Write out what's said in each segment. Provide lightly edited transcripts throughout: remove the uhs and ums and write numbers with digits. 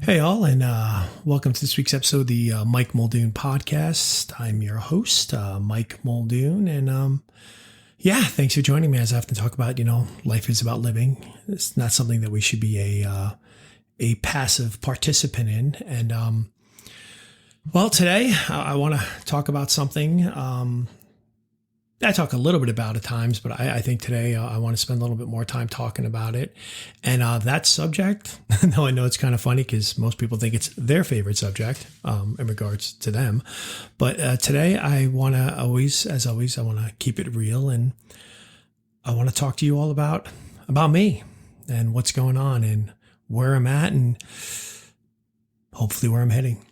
Hey, all, and welcome to this week's episode of the Mike Muldoon podcast. I'm your host, Mike Muldoon, and thanks for joining me. As I often talk about, life is about living. It's not something that we should be a passive participant in. And today I want to talk about something. I talk a little bit about at times, but I think today I want to spend a little bit more time talking about it. And that subject, though I know it's kind of funny because most people think it's their favorite subject in regards to them. But today I want to as always, I want to keep it real. And I want to talk to you all about me and what's going on and where I'm at and hopefully where I'm heading.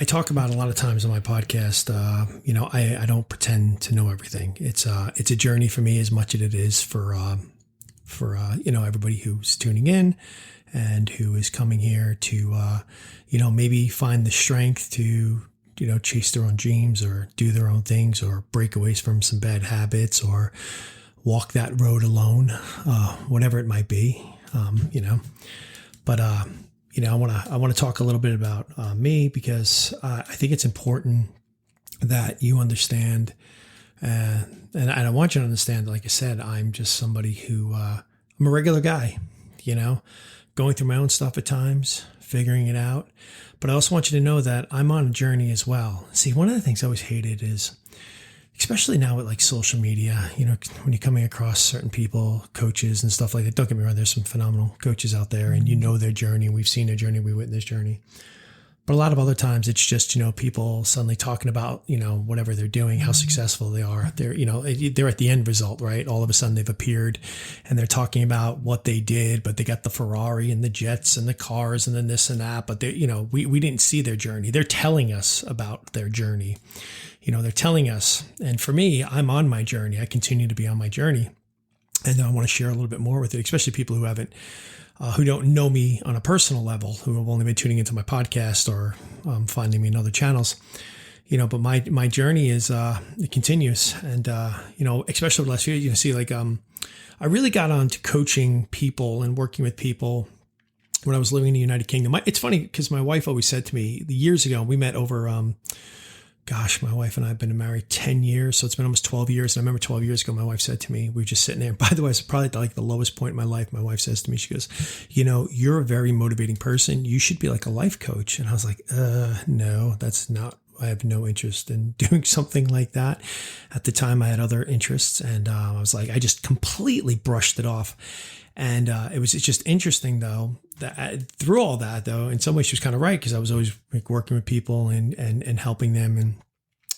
I talk about a lot of times on my podcast, I don't pretend to know everything. It's a journey for me as much as it is for everybody who's tuning in and who is coming here to, maybe find the strength to, chase their own dreams or do their own things or break away from some bad habits or walk that road alone, whatever it might be, I want to talk a little bit about me because I think it's important that you understand, and I want you to understand. Like I said, I'm just somebody who I'm a regular guy, going through my own stuff at times, figuring it out. But I also want you to know that I'm on a journey as well. See, one of the things I always hated is, especially now with like social media, when you're coming across certain people, coaches and stuff like that. Don't get me wrong, there's some phenomenal coaches out there and their journey. We've seen their journey. We witnessed their journey. But a lot of other times it's just, people suddenly talking about, whatever they're doing, how successful they are. They're at the end result, right? All of a sudden they've appeared and they're talking about what they did, but they got the Ferrari and the jets and the cars and then this and that. But they, we didn't see their journey. They're telling us about their journey. They're telling us, and for me, I'm on my journey. I continue to be on my journey. And I want to share a little bit more with it, especially people who who don't know me on a personal level, who have only been tuning into my podcast or finding me in other channels. But my journey it continues. And, especially over the last few years, I really got on to coaching people and working with people when I was living in the United Kingdom. It's funny because my wife always said to me years ago, we met over, my wife and I have been married 10 years. So it's been almost 12 years. And I remember 12 years ago, my wife said to me, we were just sitting there. By the way, it's probably like the lowest point in my life. My wife says to me, she goes, you're a very motivating person. You should be like a life coach. And I was like, no, that's not, I have no interest in doing something like that. At the time I had other interests and I was like, I just completely brushed it off. And it's just interesting though, that through all that though, in some ways she was kind of right because I was always like working with people and helping them. And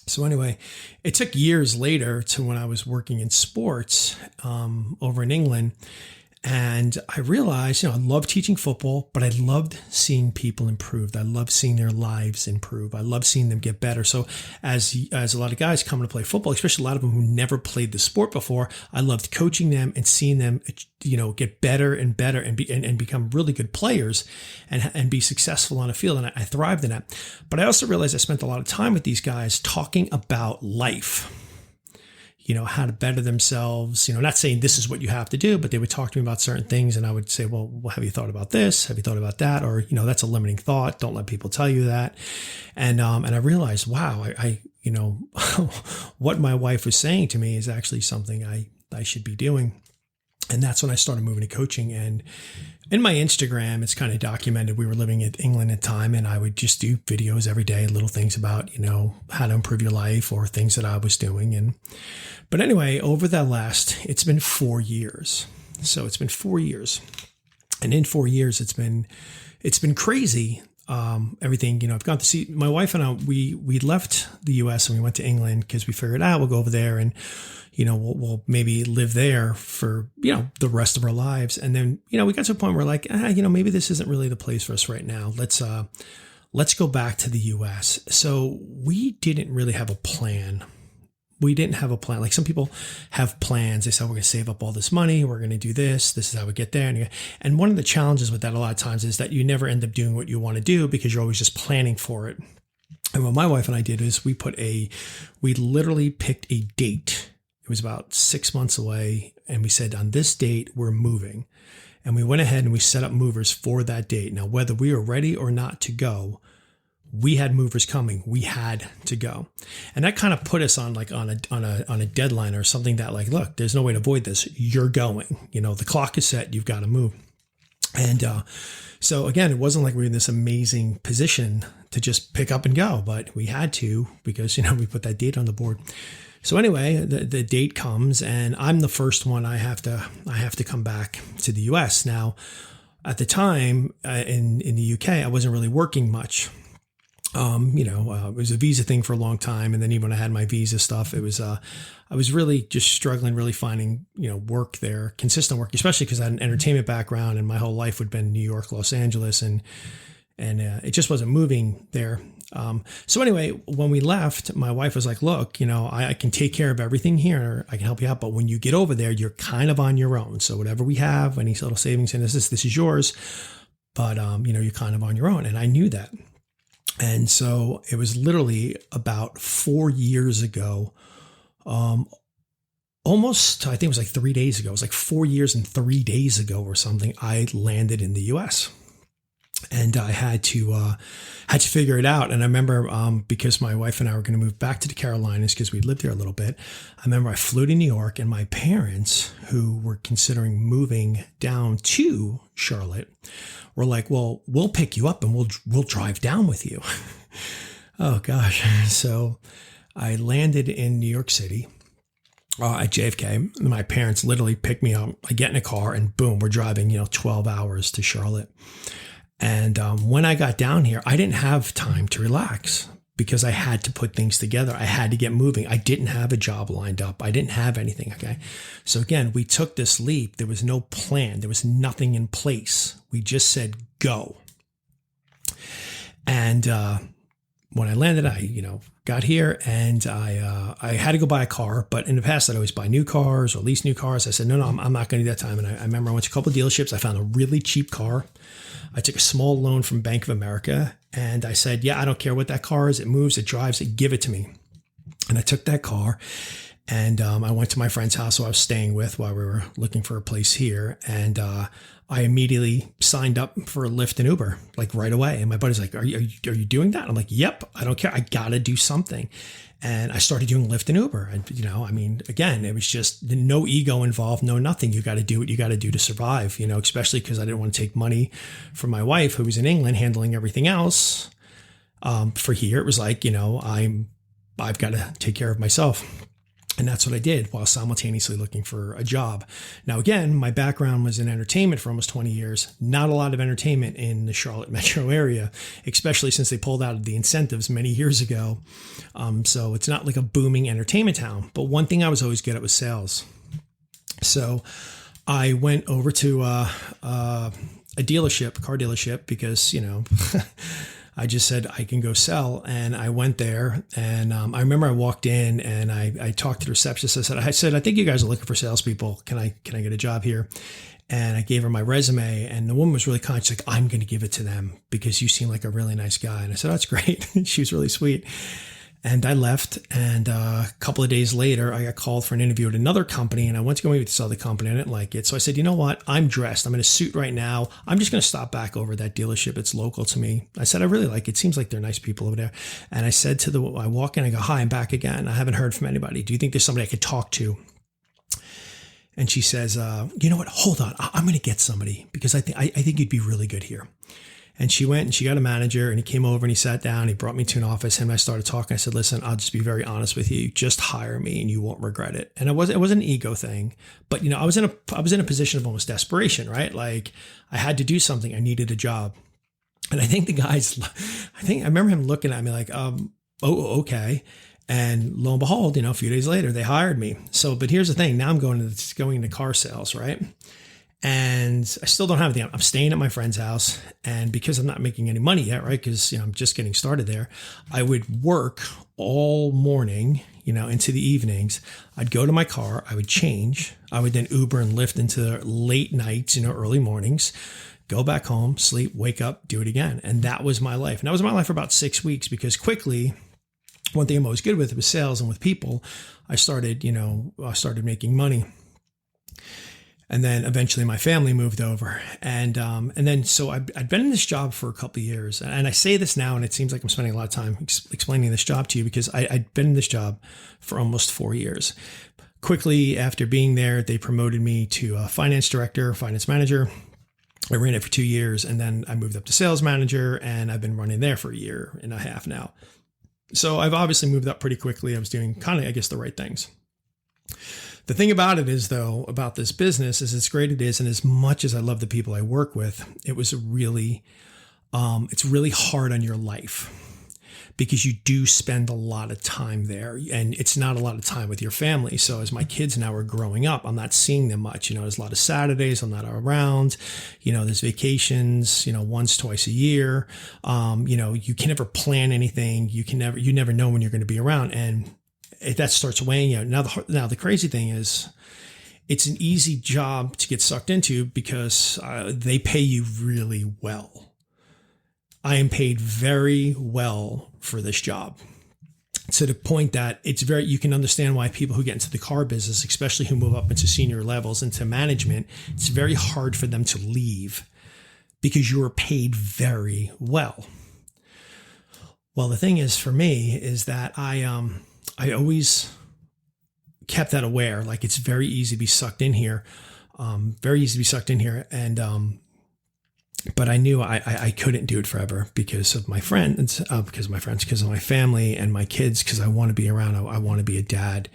so anyway, it took years later to when I was working in sports over in England. And I realized, I love teaching football, but I loved seeing people improve. I love seeing their lives improve. I love seeing them get better. So as a lot of guys coming to play football, especially a lot of them who never played the sport before, I loved coaching them and seeing them, get better and better and become really good players and be successful on a field. And I thrived in that. But I also realized I spent a lot of time with these guys talking about life. How to better themselves, not saying this is what you have to do, but they would talk to me about certain things. And I would say, well, have you thought about this? Have you thought about that? Or, that's a limiting thought. Don't let people tell you that. And I realized, wow, I what my wife was saying to me is actually something I should be doing. And that's when I started moving to coaching. And in my Instagram, it's kind of documented. We were living in England at the time, and I would just do videos every day, little things about, how to improve your life or things that I was doing. But anyway, over it's been 4 years. So it's been 4 years. And in 4 years, it's been crazy everything, I've gone to see my wife and I, we left the US and we went to England because we figured out we'll go over there and, we'll maybe live there for, the rest of our lives. And then, we got to a point where we're like, maybe this isn't really the place for us right now. Let's go back to the US. So we didn't really have a plan. We didn't have a plan. Like some people have plans. They say, we're going to save up all this money. We're going to do this. This is how we get there. And one of the challenges with that a lot of times is that you never end up doing what you want to do because you're always just planning for it. And what my wife and I did is we literally picked a date. It was about 6 months away. And we said, on this date, we're moving. And we went ahead and we set up movers for that date. Now, whether we were ready or not to go, we had movers coming. We had to go. And that kind of put us on a deadline or something that like, look, there's no way to avoid this. You're going, the clock is set. You've got to move. And so again, it wasn't like we were in this amazing position to just pick up and go, but we had to because, we put that date on the board. So anyway, the date comes and I'm the first one. I have to come back to the US. Now, at the time in the UK, I wasn't really working much. It was a visa thing for a long time. And then even when I had my visa stuff, it was, I was really just struggling, really finding, work there, consistent work, especially because I had an entertainment background and my whole life would have been New York, Los Angeles, and it just wasn't moving there. So anyway, when we left, my wife was like, look, I can take care of everything here. I can help you out. But when you get over there, you're kind of on your own. So whatever we have, any little savings in this is yours. But, you're kind of on your own. And I knew that. And so it was literally about 4 years ago, almost, I think it was like 3 days ago. It was like 4 years and 3 days ago or something. I landed in the US and I had to figure it out. And I remember, because my wife and I were going to move back to the Carolinas because we lived there a little bit. I remember I flew to New York and my parents, who were considering moving down to Charlotte, were like, well, we'll pick you up and we'll drive down with you. Oh gosh. So I landed in New York City at JFK. My parents literally picked me up. I get in a car and boom, we're driving, 12 hours to Charlotte. And when I got down here, I didn't have time to relax because I had to put things together. I had to get moving. I didn't have a job lined up. I didn't have anything. Okay. So again, we took this leap. There was no plan. There was nothing in place. We just said, go. And when I landed, I, got here and I had to go buy a car. But in the past, I'd always buy new cars or lease new cars. I said, no, I'm not going to do that time. And I remember I went to a couple of dealerships. I found a really cheap car. I took a small loan from Bank of America and I said, yeah, I don't care what that car is. It moves, it drives, give it to me. And I took that car and I went to my friend's house who I was staying with while we were looking for a place here. And I immediately signed up for a Lyft and Uber, like right away. And my buddy's like, are you doing that? I'm like, yep, I don't care. I got to do something. And I started doing Lyft and Uber. And, again, it was just no ego involved, no nothing. You got to do what you got to do to survive, especially because I didn't want to take money from my wife, who was in England handling everything else. For here, it was like, I've got to take care of myself. And that's what I did while simultaneously looking for a job. Now, again, my background was in entertainment for almost 20 years. Not a lot of entertainment in the Charlotte metro area, especially since they pulled out of the incentives many years ago. So it's not like a booming entertainment town. But one thing I was always good at was sales. So I went over to a car dealership, because, I just said, I can go sell. And I went there and I remember I walked in and I talked to the receptionist. I said, I think you guys are looking for salespeople. Can I get a job here? And I gave her my resume and the woman was really kind. She's like, I'm going to give it to them because you seem like a really nice guy. And I said, that's great. She was really sweet. And I left, and a couple of days later, I got called for an interview at another company, and I went to go meet with this other company. I didn't like it. So I said, you know what? I'm dressed. I'm in a suit right now. I'm just going to stop back over at that dealership. It's local to me. I said, I really like it. Seems like they're nice people over there. And I said I walk in, I go, hi, I'm back again. I haven't heard from anybody. Do you think there's somebody I could talk to? And she says, you know what? Hold on. I'm going to get somebody because I think you'd be really good here. And she went and she got a manager and he came over and he sat down. He brought me to an office and I started talking. I said, listen, I'll just be very honest with you. Just hire me and you won't regret it. And it wasn't an ego thing, but I was in a position of almost desperation, right? Like I had to do something. I needed a job. And I think I remember him looking at me like, oh, okay. And lo and behold, a few days later, they hired me. So, but here's the thing. Now I'm going into car sales, right? And I still don't have anything. I'm staying at my friend's house. And because I'm not making any money yet, right? Because, I'm just getting started there. I would work all morning, into the evenings. I'd go to my car. I would change. I would then Uber and Lyft into late nights, early mornings, go back home, sleep, wake up, do it again. And that was my life. And that was my life for about 6 weeks, because quickly, one thing I'm always good with was sales and with people. I started making money. And then eventually my family moved over. And then so I'd been in this job for a couple of years. And I say this now, and it seems like I'm spending a lot of time explaining this job to you, because I'd been in this job for almost 4 years. Quickly after being there, they promoted me to a finance director, finance manager. I ran it for 2 years, and then I moved up to sales manager, and I've been running there for a year and a half now. So I've obviously moved up pretty quickly. I was doing kind of, I guess, the right things. The thing about it is, though, about this business, is as great it is, and as much as I love the people I work with, it was it's really hard on your life, because you do spend a lot of time there, and it's not a lot of time with your family. So as my kids now are growing up, I'm not seeing them much. There's a lot of Saturdays I'm not around. There's vacations, once, twice a year. You can never plan anything. You never know when you're going to be around, and that starts weighing out. Now the crazy thing is, it's an easy job to get sucked into, because they pay you really well. I am paid very well for this job, to the point that you can understand why people who get into the car business, especially who move up into senior levels, into management, it's very hard for them to leave, because you are paid very well. Well, the thing is, for me, is that I always kept that aware. Like, it's very easy to be sucked in here, but I knew I couldn't do it forever, because of my friends, because of my family and my kids, because I want to be around. I want to be a dad.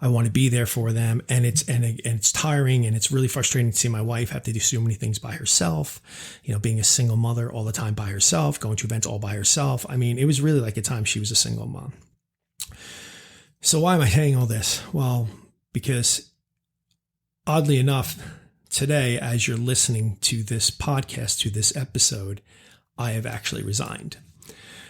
I want to be there for them. And it's tiring, and it's really frustrating to see my wife have to do so many things by herself, being a single mother all the time by herself, going to events all by herself. I mean, it was really like a time she was a single mom. So why am I saying all this? Well, because oddly enough, today, as you're listening to this podcast, to this episode, I have actually resigned.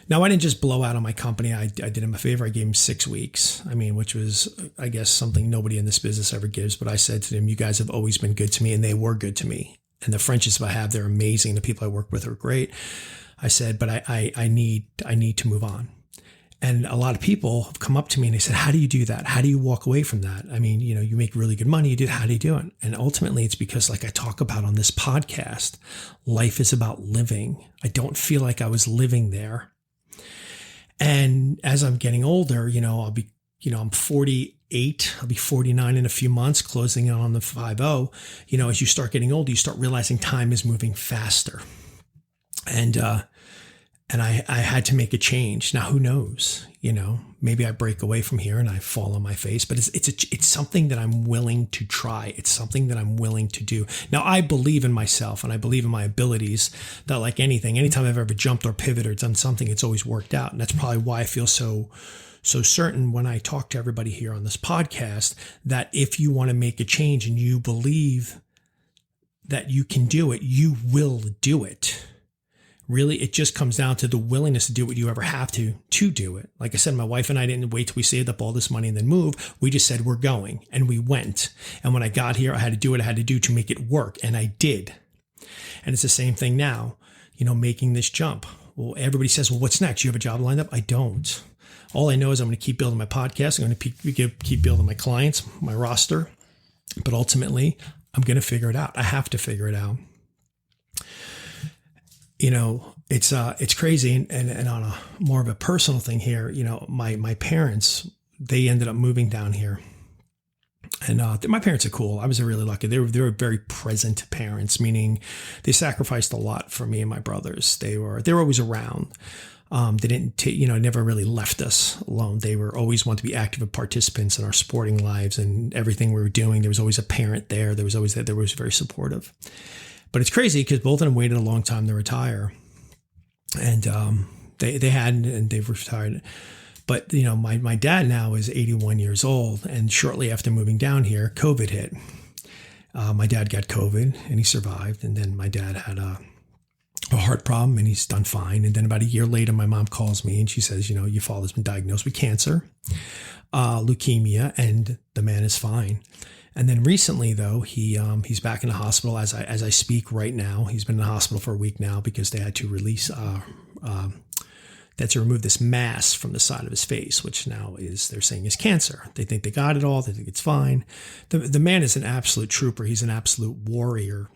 Now, I didn't just blow out on my company. I did him a favor. I gave him 6 weeks. Which was, I guess, something nobody in this business ever gives. But I said to them, you guys have always been good to me, and they were good to me. And the friendships I have, they're amazing. The people I work with are great. I said, but I need to move on. And a lot of people have come up to me and they said, how do you do that? How do you walk away from that? You make really good money. How do you do it? And ultimately, it's because, like I talk about on this podcast, life is about living. I don't feel like I was living there. And as I'm getting older, I'm 48. I'll be 49 in a few months, closing in on the 50. As you start getting older, you start realizing time is moving faster. And I had to make a change. Now, who knows? Maybe I break away from here and I fall on my face. But it's something that I'm willing to try. It's something that I'm willing to do. Now, I believe in myself and I believe in my abilities. That, like anything, anytime I've ever jumped or pivoted or done something, it's always worked out. And that's probably why I feel so certain when I talk to everybody here on this podcast, that if you want to make a change and you believe that you can do it, you will do it. Really, it just comes down to the willingness to do what you ever have to do it. Like I said, my wife and I didn't wait till we saved up all this money and then move. We just said, we're going, and we went. And when I got here, I had to do what I had to do to make it work. And I did. And it's the same thing now, making this jump. Well, everybody says, well, what's next? You have a job lined up? I don't. All I know is I'm going to keep building my podcast. I'm going to keep building my clients, my roster. But ultimately, I'm going to figure it out. I have to figure it out. It's crazy. And on a more of a personal thing here, my parents, they ended up moving down here. And my parents are cool. I was really lucky. They were very present parents, meaning they sacrificed a lot for me and my brothers. They were always around. They didn't, never really left us alone. They were always want to be active participants in our sporting lives and everything we were doing. There was always a parent there. They were very supportive. But it's crazy because both of them waited a long time to retire. and they had, and they've retired. But my dad now is 81 years old, and shortly after moving down here, COVID hit. My dad got COVID and he survived, and then my dad had a heart problem and he's done fine. And then about a year later, my mom calls me and she says, your father's been diagnosed with cancer, leukemia, and the man is fine. And then recently, though, he's back in the hospital as I speak right now. He's been in the hospital for a week now because they had to release to remove this mass from the side of his face, which now they're saying is cancer. They think they got it all. They think it's fine. The man is an absolute trooper. He's an absolute warrior.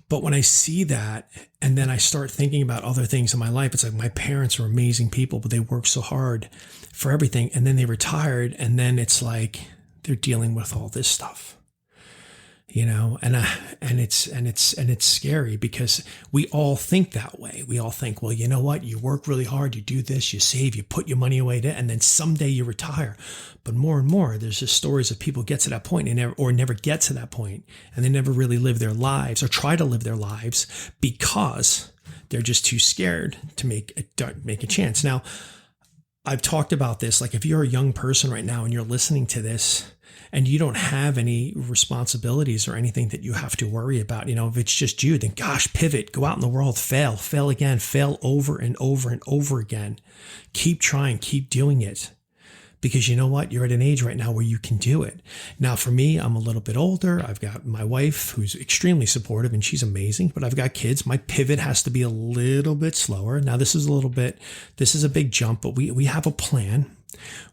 But when I see that, and then I start thinking about other things in my life, it's like my parents were amazing people, but they worked so hard for everything. And then they retired. And then it's like they're dealing with all this stuff. And it's scary because we all think that way. We all think, well, you know what? You work really hard, you do this, you save, you put your money away, and then someday you retire. But more and more, there's just stories of people get to that point or never get to that point, and they never really live their lives or try to live their lives because they're just too scared to make a chance. Now, I've talked about this. Like if you're a young person right now and you're listening to this, and you don't have any responsibilities or anything that you have to worry about, if it's just you, then gosh, pivot, go out in the world, fail again, fail over and over and over again. Keep trying, keep doing it. Because you know what? You're at an age right now where you can do it. Now, for me, I'm a little bit older. I've got my wife who's extremely supportive and she's amazing, but I've got kids. My pivot has to be a little bit slower. Now, this is a big jump, but we have a plan.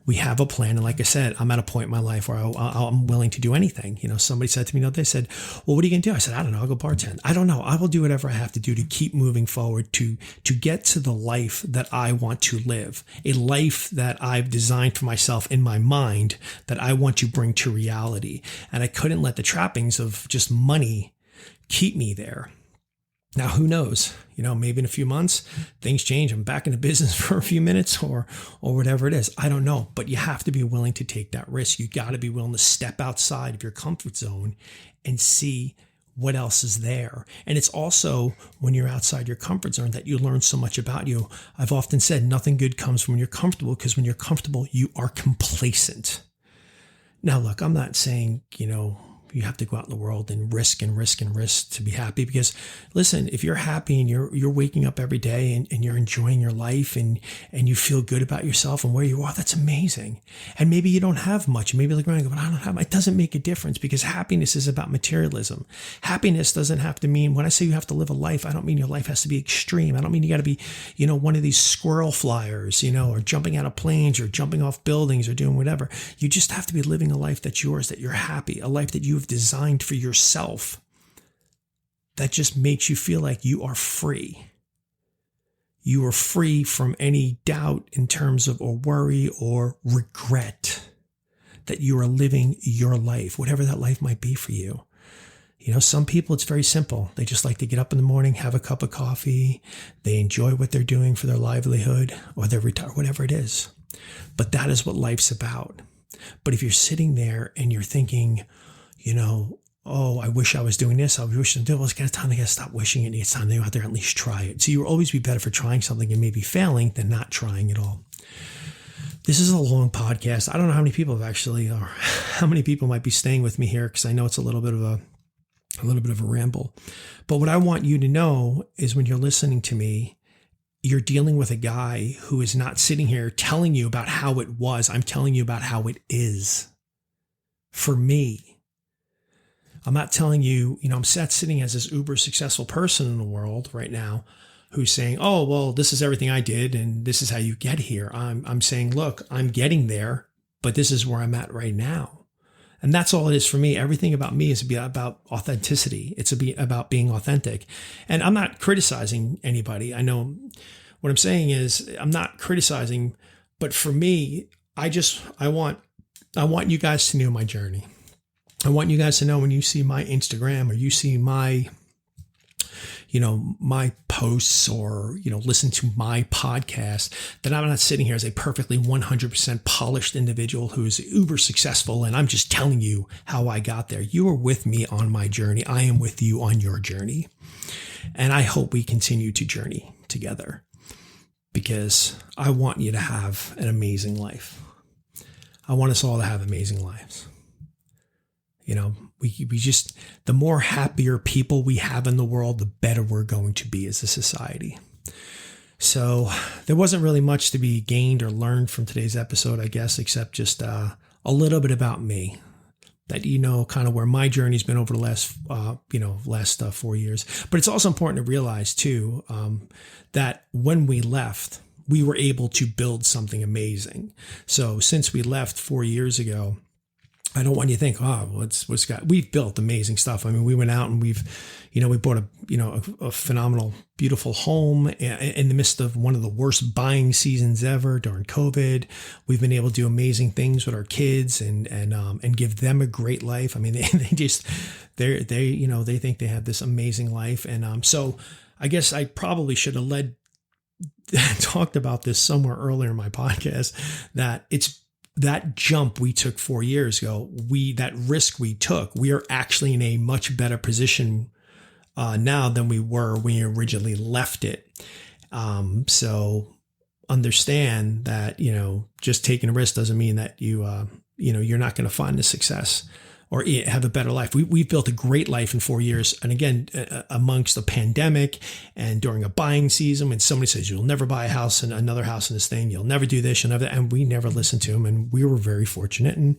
We have a plan. And like I said, I'm at a point in my life where I'm willing to do anything. Somebody said to me, they said, well, what are you going to do? I said, I don't know. I'll go bartend. I don't know. I will do whatever I have to do to keep moving forward, to get to the life that I want to live, a life that I've designed for myself in my mind that I want to bring to reality. And I couldn't let the trappings of just money keep me there. Now, who knows? Maybe in a few months, things change. I'm back in the business for a few minutes or whatever it is. I don't know. But you have to be willing to take that risk. You got to be willing to step outside of your comfort zone and see what else is there. And it's also when you're outside your comfort zone that you learn so much about you. I've often said nothing good comes when you're comfortable, because when you're comfortable, you are complacent. Now, look, I'm not saying, you have to go out in the world and risk to be happy. Because listen, if you're happy and you're waking up every day and you're enjoying your life and you feel good about yourself and where you are, that's amazing. And maybe you don't have much. Maybe like, but I don't have, it doesn't make a difference, because happiness is about materialism. Happiness doesn't have to mean, when I say you have to live a life, I don't mean your life has to be extreme. I don't mean you got to be, one of these squirrel flyers, or jumping out of planes or jumping off buildings or doing whatever. You just have to be living a life that's yours, that you're happy, a life that you've designed for yourself, that just makes you feel like you are free. You are free from any doubt in terms of, or worry or regret, that you are living your life, whatever that life might be for you. Some people, it's very simple. They just like to get up in the morning, have a cup of coffee. They enjoy what they're doing for their livelihood, or they're retired, whatever it is. But that is what life's about. But if you're sitting there and you're thinking, oh, I wish I was doing this, I wish I did. Well, it's kind of time to stop wishing it. It's time to go out there and at least try it. So you'll always be better for trying something and maybe failing than not trying at all. This is a long podcast. I don't know how many people have actually, or how many people might be staying with me here, because I know it's a little bit of a ramble. But what I want you to know is, when you're listening to me, you're dealing with a guy who is not sitting here telling you about how it was. I'm telling you about how it is for me. I'm not telling you, I'm sitting as this uber successful person in the world right now who's saying, oh, well, this is everything I did and this is how you get here. I'm saying, look, I'm getting there, but this is where I'm at right now. And that's all it is for me. Everything about me is about authenticity. It's about being authentic. And I'm not criticizing anybody. I know what I'm saying is, I'm not criticizing, but for me, I want you guys to know my journey. I want you guys to know, when you see my Instagram or you see my, my posts, or, listen to my podcast, that I'm not sitting here as a perfectly 100% polished individual who is uber successful. And I'm just telling you how I got there. You are with me on my journey. I am with you on your journey. And I hope we continue to journey together because I want you to have an amazing life. I want us all to have amazing lives. We just, the more happier people we have in the world, the better we're going to be as a society. So there wasn't really much to be gained or learned from today's episode, I guess, except just a little bit about me, that kind of where my journey's been over the last 4 years. But it's also important to realize too, that when we left, we were able to build something amazing. So since we left 4 years ago, I don't want you to think, we've built amazing stuff. I mean, we went out and we bought a phenomenal, beautiful home in the midst of one of the worst buying seasons ever during COVID. We've been able to do amazing things with our kids and give them a great life. I mean, they think they have this amazing life. And so I guess I probably should have talked about this somewhere earlier in my podcast, that it's that jump we took 4 years ago, that risk we took, we are actually in a much better position now than we were when we originally left it. So understand that, just taking a risk doesn't mean that you're not going to find the success or have a better life. We've built a great life in 4 years. And again, amongst a pandemic and during a buying season, when somebody says, you'll never buy a house and another house in this thing, you'll never do this, you'll never, and we never listened to them. And we were very fortunate. And,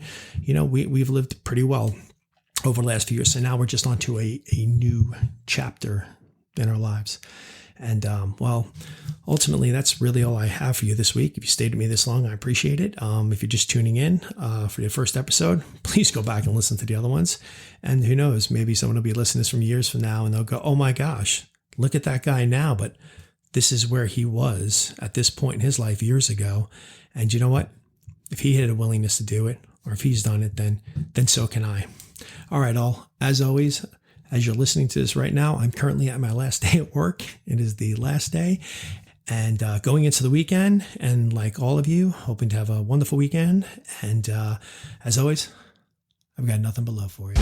we've lived pretty well over the last few years. So now we're just on to a new chapter in our lives. And, ultimately, that's really all I have for you this week. If you stayed with me this long, I appreciate it. If you're just tuning in for the first episode, please go back and listen to the other ones. And who knows, maybe someone will be listening to this from years from now and they'll go, oh my gosh, look at that guy now. But this is where he was at this point in his life years ago. And you know what? If he had a willingness to do it, or if he's done it, then so can I. All right, all. As always, as you're listening to this right now, I'm currently at my last day at work. It is the last day and going into the weekend. And like all of you, hoping to have a wonderful weekend. And as always, I've got nothing but love for you.